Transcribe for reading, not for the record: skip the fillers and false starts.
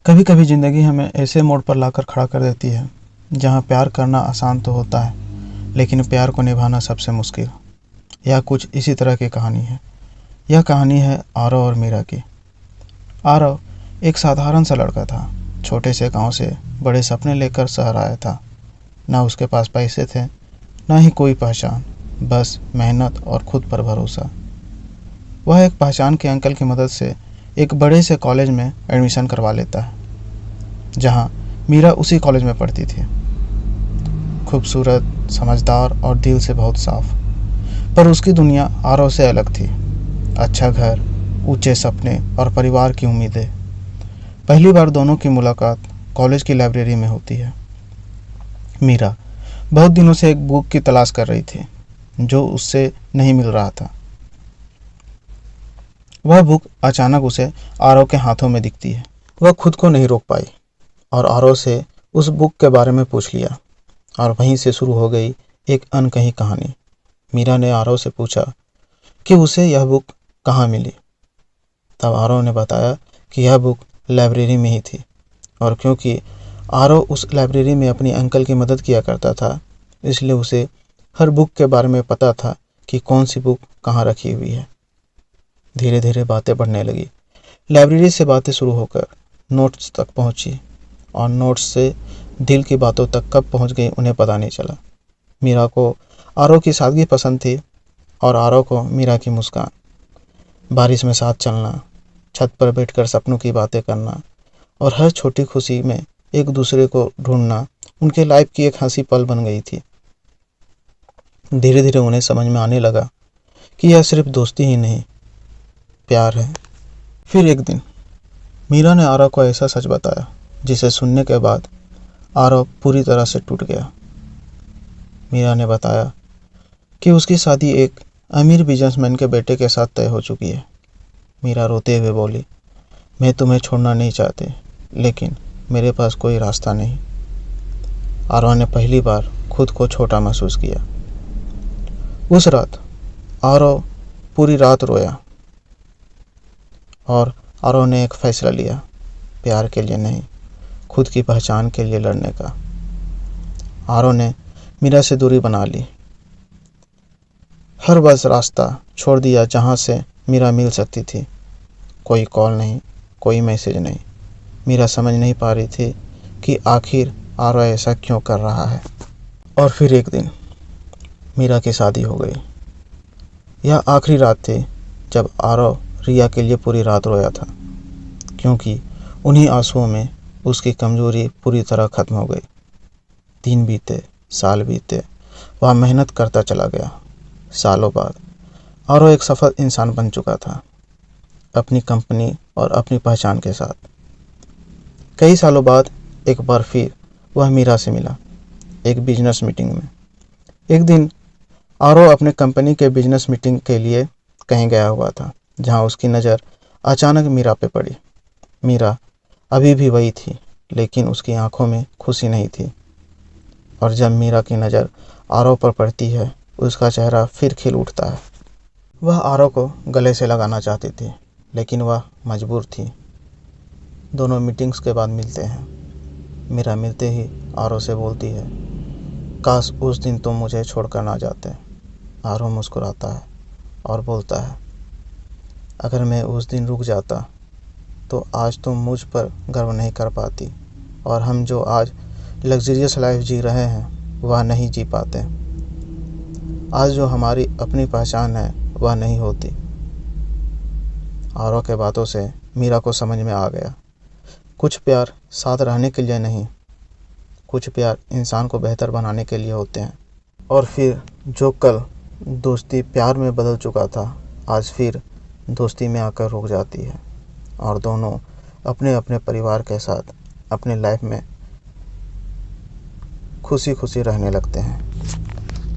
कभी कभी ज़िंदगी हमें ऐसे मोड़ पर लाकर खड़ा कर देती है जहाँ प्यार करना आसान तो होता है, लेकिन प्यार को निभाना सबसे मुश्किल। यह कुछ इसी तरह की कहानी है। यह कहानी है आरव और मीरा की। आरव एक साधारण सा लड़का था। छोटे से गांव से बड़े सपने लेकर शहर आया था। ना उसके पास पैसे थे, ना ही कोई पहचान, बस मेहनत और खुद पर भरोसा। वह एक पहचान के अंकल की मदद से एक बड़े से कॉलेज में एडमिशन करवा लेता है, जहां मीरा उसी कॉलेज में पढ़ती थी। खूबसूरत, समझदार और दिल से बहुत साफ। पर उसकी दुनिया आरव से अलग थी। अच्छा घर, ऊंचे सपने और परिवार की उम्मीदें। पहली बार दोनों की मुलाकात कॉलेज की लाइब्रेरी में होती है। मीरा बहुत दिनों से एक बुक की तलाश कर रही थी जो उससे नहीं मिल रहा था। वह बुक अचानक उसे आरव के हाथों में दिखती है। वह खुद को नहीं रोक पाई और आरव से उस बुक के बारे में पूछ लिया, और वहीं से शुरू हो गई एक अनकही कहानी। मीरा ने आरव से पूछा कि उसे यह बुक कहाँ मिली। तब आरव ने बताया कि यह बुक लाइब्रेरी में ही थी, और क्योंकि आरव उस लाइब्रेरी में अपनी अंकल की मदद किया करता था, इसलिए उसे हर बुक के बारे में पता था कि कौन सी बुक कहाँ रखी हुई है। धीरे धीरे बातें बढ़ने लगी। लाइब्रेरी से बातें शुरू होकर नोट्स तक पहुंची, और नोट्स से दिल की बातों तक कब पहुंच गई उन्हें पता नहीं चला। मीरा को आरव की सादगी पसंद थी, और आरव को मीरा की मुस्कान। बारिश में साथ चलना, छत पर बैठकर सपनों की बातें करना, और हर छोटी खुशी में एक दूसरे को ढूंढना उनके लाइफ की एक हंसी पल बन गई थी। धीरे धीरे उन्हें समझ में आने लगा कि यह सिर्फ दोस्ती ही नहीं, प्यार है। फिर एक दिन मीरा ने आरव को ऐसा सच बताया जिसे सुनने के बाद आरव पूरी तरह से टूट गया। मीरा ने बताया कि उसकी शादी एक अमीर बिजनेसमैन के बेटे के साथ तय हो चुकी है। मीरा रोते हुए बोली, मैं तुम्हें छोड़ना नहीं चाहती, लेकिन मेरे पास कोई रास्ता नहीं। आरव ने पहली बार खुद को छोटा महसूस किया। उस रात आरव पूरी रात रोया, और आरव ने एक फैसला लिया, प्यार के लिए नहीं, खुद की पहचान के लिए लड़ने का। आरव ने मीरा से दूरी बना ली। हर बस रास्ता छोड़ दिया जहाँ से मीरा मिल सकती थी। कोई कॉल नहीं, कोई मैसेज नहीं। मीरा समझ नहीं पा रही थी कि आखिर आरव ऐसा क्यों कर रहा है। और फिर एक दिन मीरा की शादी हो गई। यह आखिरी रात थी जब आरव रिया के लिए पूरी रात रोया था, क्योंकि उन्हीं आंसुओं में उसकी कमजोरी पूरी तरह खत्म हो गई। दिन बीते, साल बीते, वह मेहनत करता चला गया। सालों बाद आरव एक सफल इंसान बन चुका था, अपनी कंपनी और अपनी पहचान के साथ। कई सालों बाद एक बार फिर वह मीरा से मिला, एक बिजनेस मीटिंग में। एक दिन आरव अपने कंपनी के बिजनेस मीटिंग के लिए कहीं गया हुआ था, जहां उसकी नज़र अचानक मीरा पे पड़ी। मीरा अभी भी वही थी, लेकिन उसकी आंखों में खुशी नहीं थी। और जब मीरा की नज़र आरव पर पड़ती है, उसका चेहरा फिर खिल उठता है। वह आरव को गले से लगाना चाहती थी, लेकिन वह मजबूर थी। दोनों मीटिंग्स के बाद मिलते हैं। मीरा मिलते ही आरव से बोलती है, काश उस दिन तुम मुझे छोड़कर ना जाते। आरव मुस्कुराता है और बोलता है, अगर मैं उस दिन रुक जाता तो आज तुम मुझ पर गर्व नहीं कर पाती, और हम जो आज लग्जरियस लाइफ जी रहे हैं वह नहीं जी पाते। आज जो हमारी अपनी पहचान है वह नहीं होती। आरव के बातों से मीरा को समझ में आ गया, कुछ प्यार साथ रहने के लिए नहीं, कुछ प्यार इंसान को बेहतर बनाने के लिए होते हैं। और फिर जो कल दोस्ती प्यार में बदल चुका था, आज फिर दोस्ती में आकर रुक जाती है, और दोनों अपने अपने परिवार के साथ अपने लाइफ में खुशी खुशी रहने लगते हैं।